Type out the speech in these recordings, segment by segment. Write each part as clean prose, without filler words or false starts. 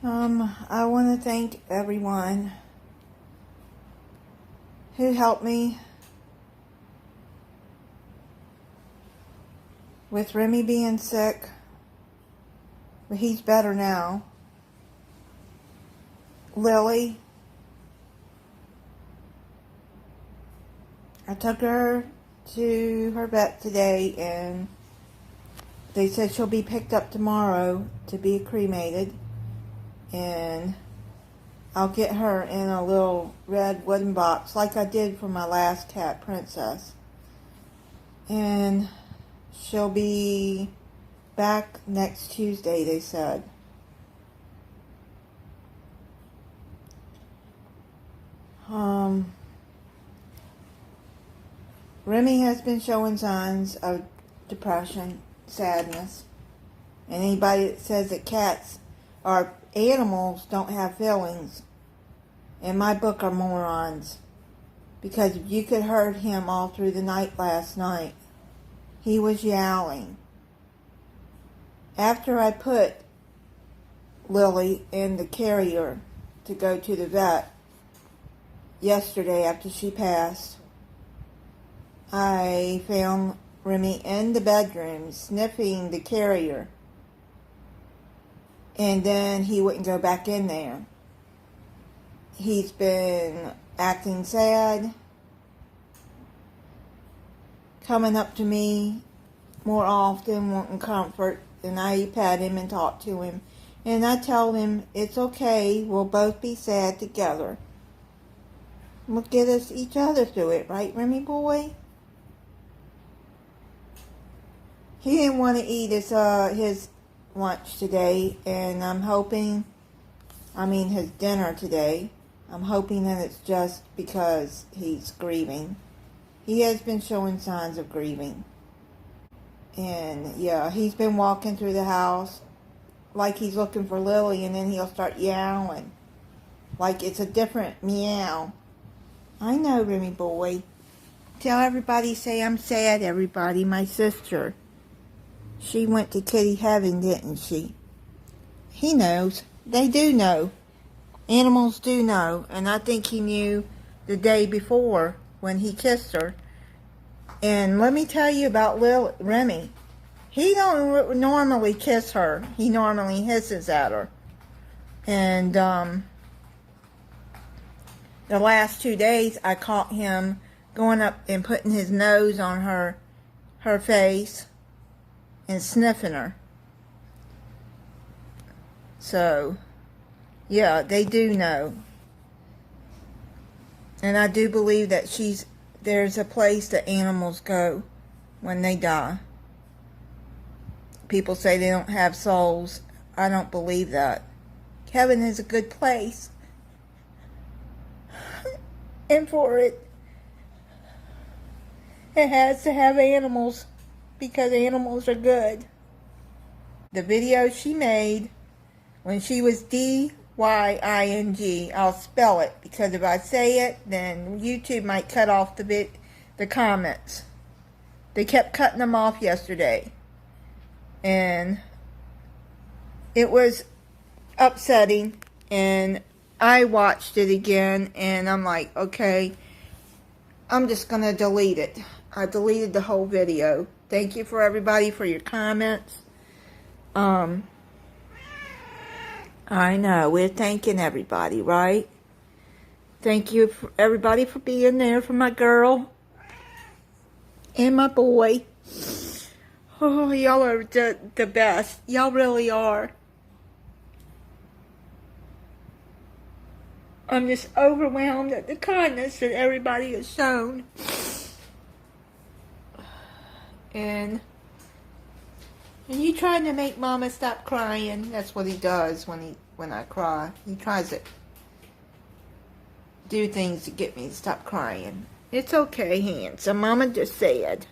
I want to thank everyone who helped me with Remy being sick, but he's better now. Lily, I took her to her vet today and they said she'll be picked up tomorrow to be cremated, and I'll get her in a little red wooden box like I did for my last cat, Princess, and she'll be back next Tuesday, they said. Remy has been showing signs of depression, sadness, and anybody that says that cats or animals don't have feelings, in my book, are morons. Because you could heard him all through the night last night. He was yowling. After I put Lily in the carrier to go to the vet yesterday after she passed, I found Remy in the bedroom sniffing the carrier, and then he wouldn't go back in there. He's been acting sad, coming up to me more often, wanting comfort, and I pat him and talk to him, and I tell him it's okay, we'll both be sad together. We'll get us each other through it, right, Remy boy? He didn't want to eat his lunch today, and I'm hoping, his dinner today. I'm hoping that it's just because he's grieving. He has been showing signs of grieving. And yeah, he's been walking through the house like he's looking for Lily, and then he'll start yowling. Like it's a different meow. I know, Remy boy. Tell everybody, say I'm sad, everybody. My sister. She went to kitty heaven, didn't she? He knows. They do know. Animals do know. And I think he knew the day before when he kissed her. And let me tell you about Remy. He don't normally kiss her. He normally hisses at her. And the last 2 days I caught him going up and putting his nose on her face and sniffing her. So, yeah, they do know. And I do believe that there's a place that animals go when they die. People say they don't have souls. I don't believe that. Heaven is a good place. And for it has to have animals, because animals are good. The video she made when she was Dying, I'll spell it, because if I say it, then YouTube might cut off the comments. They kept cutting them off yesterday. And it was upsetting, and I watched it again, and I'm like, okay, I'm just going to delete it. I deleted the whole video. Thank you for everybody for your comments. I know, we're thanking everybody, right? Thank you for everybody for being there for my girl and my boy. Oh, y'all are the best. Y'all really are. I'm just overwhelmed at the kindness that everybody has shown. And you trying to make Mama stop crying. That's what he does when I cry. He tries to do things to get me to stop crying. It's okay, handsome. Mama just said.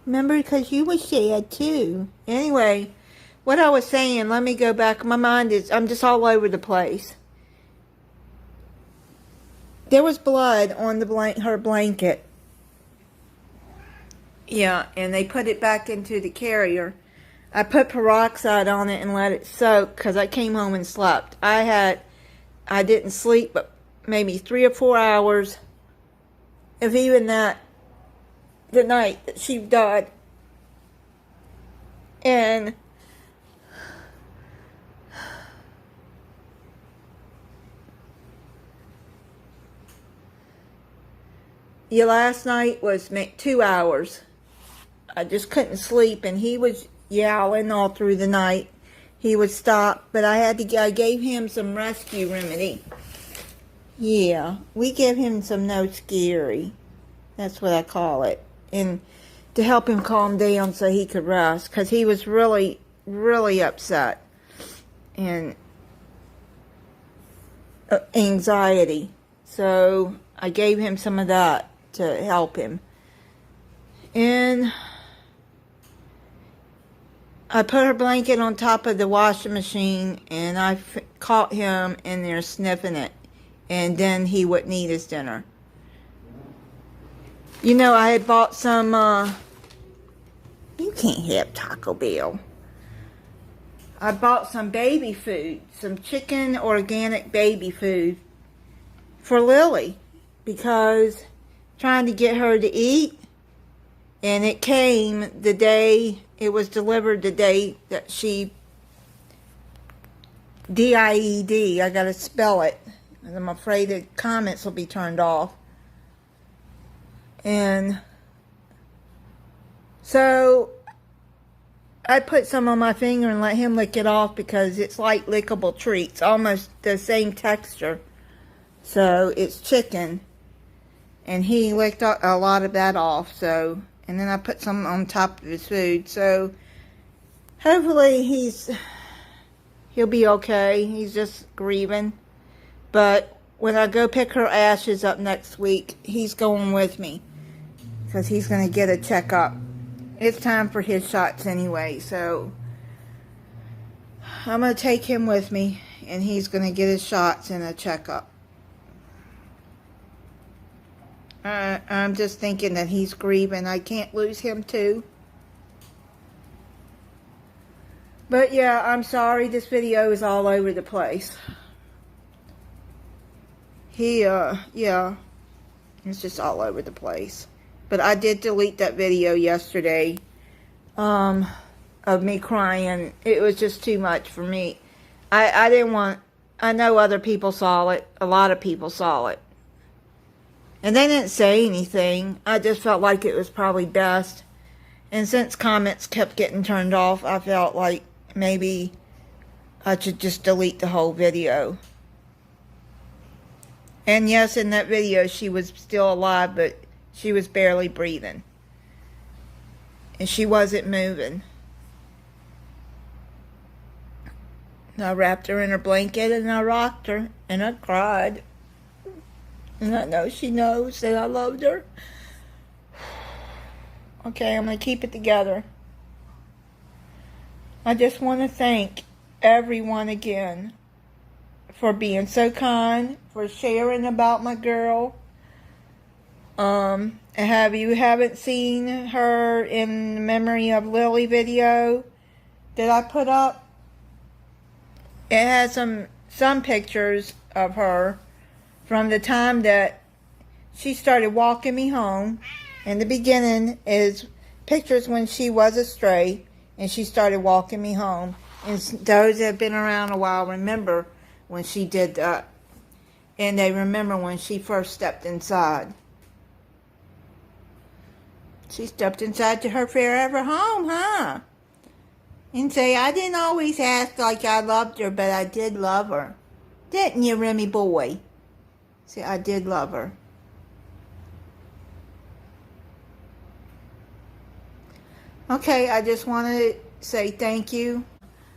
Remember, because you were sad too. Anyway, what I was saying, let me go back. My mind I'm just all over the place. There was blood on her blanket. Yeah, and they put it back into the carrier. I put peroxide on it and let it soak because I came home and slept. I didn't sleep but maybe 3 or 4 hours, if even that, the night that she died. And last night was 2 hours. I just couldn't sleep, and he was yowling all through the night. He would stop, but I gave him some rescue remedy. Yeah, we give him some no scary. That's what I call it. And to help him calm down so he could rest, because he was really, really upset. And anxiety. So I gave him some of that to help him. And I put her blanket on top of the washing machine, and I caught him in there sniffing it. And then he wouldn't eat his dinner. You know, I had bought some, you can't have Taco Bell. I bought some baby food, some chicken organic baby food for Lily, because trying to get her to eat, and it came the day, it was delivered the day that she, D-I-E-D, I gotta spell it, and I'm afraid the comments will be turned off. And so I put some on my finger and let him lick it off because it's like lickable treats, almost the same texture. So it's chicken, and he licked a lot of that off. So, and then I put some on top of his food. So hopefully he'll be okay. He's just grieving. But when I go pick her ashes up next week, he's going with me, because he's going to get a checkup. It's time for his shots anyway, so I'm going to take him with me, and he's going to get his shots and a checkup. I'm just thinking that he's grieving. I can't lose him too. But yeah, I'm sorry this video is all over the place. Yeah, it's just all over the place. But I did delete that video yesterday, of me crying. It was just too much for me. I didn't want, I know other people saw it. A lot of people saw it. And they didn't say anything. I just felt like it was probably best. And since comments kept getting turned off, I felt like maybe I should just delete the whole video. And yes, in that video, she was still alive, but she was barely breathing. And she wasn't moving. And I wrapped her in her blanket, and I rocked her, and I cried. And I know she knows that I loved her. Okay, I'm going to keep it together. I just want to thank everyone again for being so kind, for sharing about my girl. Have you haven't seen her in the Memory of Lily video that I put up? It has some pictures of her from the time that she started walking me home. In the beginning is pictures when she was a stray and she started walking me home. And those that have been around a while remember when she did that. And they remember when she first stepped inside. She stepped inside to her forever home, huh? And say, I didn't always act like I loved her, but I did love her. Didn't you, Remy boy? See, I did love her. Okay, I just want to say thank you.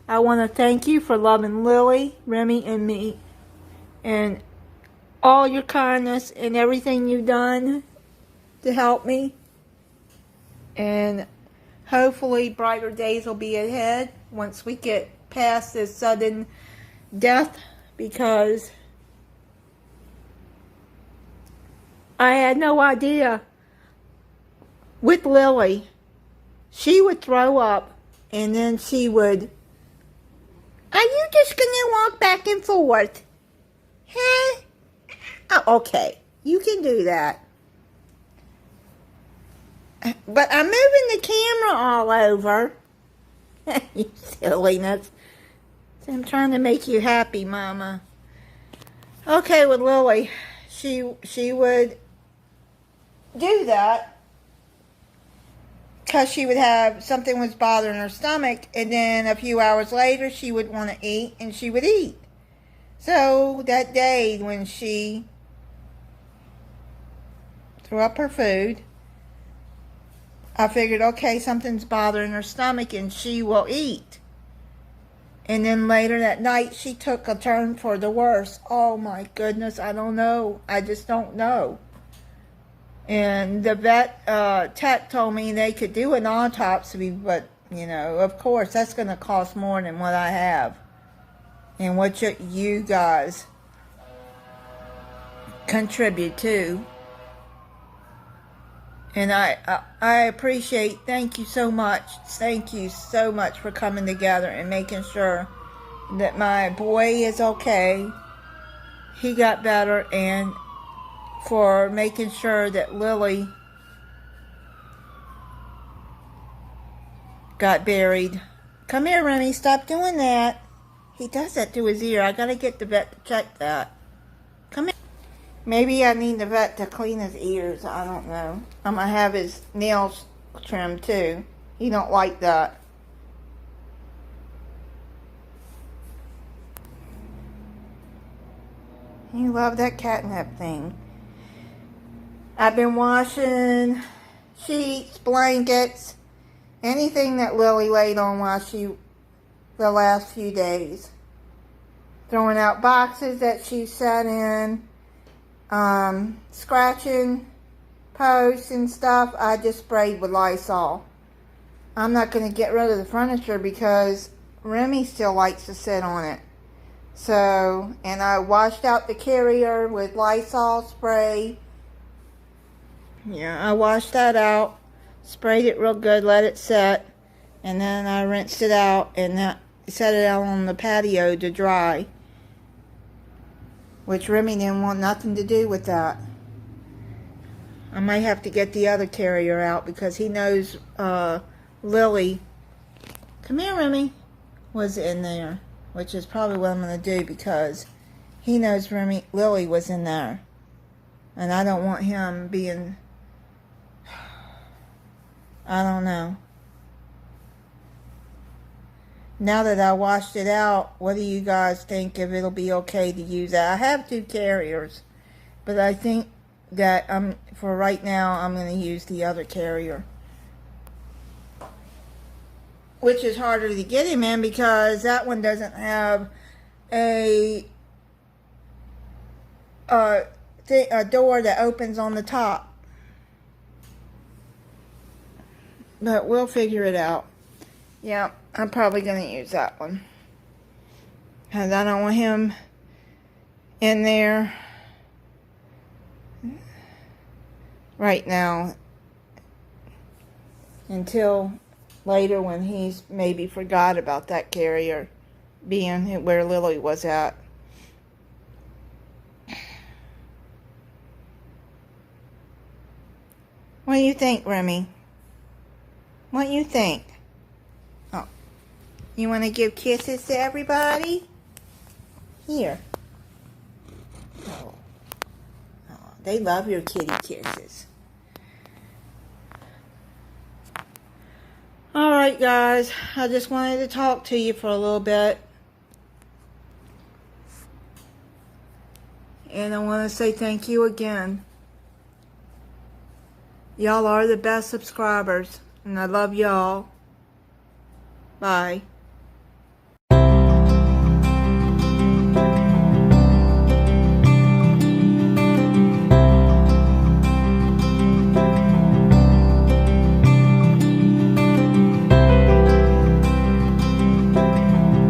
I want to thank you for loving Lily, Remy, and me. And all your kindness and everything you've done to help me. And hopefully brighter days will be ahead once we get past this sudden death, because I had no idea with Lily. She would throw up and then she would, are you just going to walk back and forth? Huh? Oh, okay, you can do that. But I'm moving the camera all over. You silliness. I'm trying to make you happy, Mama. Okay, with Lily, she would do that because she would have something was bothering her stomach, and then a few hours later she would want to eat, and she would eat. So that day when she threw up her food, I figured, okay, something's bothering her stomach and she will eat. And then later that night, she took a turn for the worse. Oh my goodness, I don't know. I just don't know. And the vet tech told me they could do an autopsy, but, you know, of course, that's going to cost more than what I have. And what you guys contribute to. And I appreciate, thank you so much for coming together and making sure that my boy is okay, he got better, and for making sure that Lily got buried. Come here, Remy, stop doing that. He does that to his ear. I gotta get the vet to check that. Come here. Maybe I need the vet to clean his ears. I don't know. I'm going to have his nails trimmed too. He don't like that. You love that catnip thing. I've been washing sheets, blankets, anything that Lily laid on while the last few days. Throwing out boxes that she sat in. Scratching posts and stuff, I just sprayed with Lysol. I'm not going to get rid of the furniture because Remy still likes to sit on it. So, and I washed out the carrier with Lysol spray. Yeah, I washed that out, sprayed it real good, let it set, and then I rinsed it out and set it out on the patio to dry. Which Remy didn't want nothing to do with that. I might have to get the other carrier out because he knows Lily, come here Remy, was in there. Which is probably what I'm going to do because he knows Lily was in there. And I don't want him being, I don't know. Now that I washed it out, what do you guys think if it'll be okay to use that? I have 2 carriers, but I think that for right now, I'm going to use the other carrier. Which is harder to get him in because that one doesn't have a door that opens on the top. But we'll figure it out. Yeah, I'm probably going to use that one. Because I don't want him in there right now until later when he's maybe forgot about that carrier being where Lily was at. What do you think, Remy? What do you think? Oh, you want to give kisses to everybody? Here. Oh, they love your kitty kisses. Alright guys, I just wanted to talk to you for a little bit. And I want to say thank you again. Y'all are the best subscribers. And I love y'all. Bye.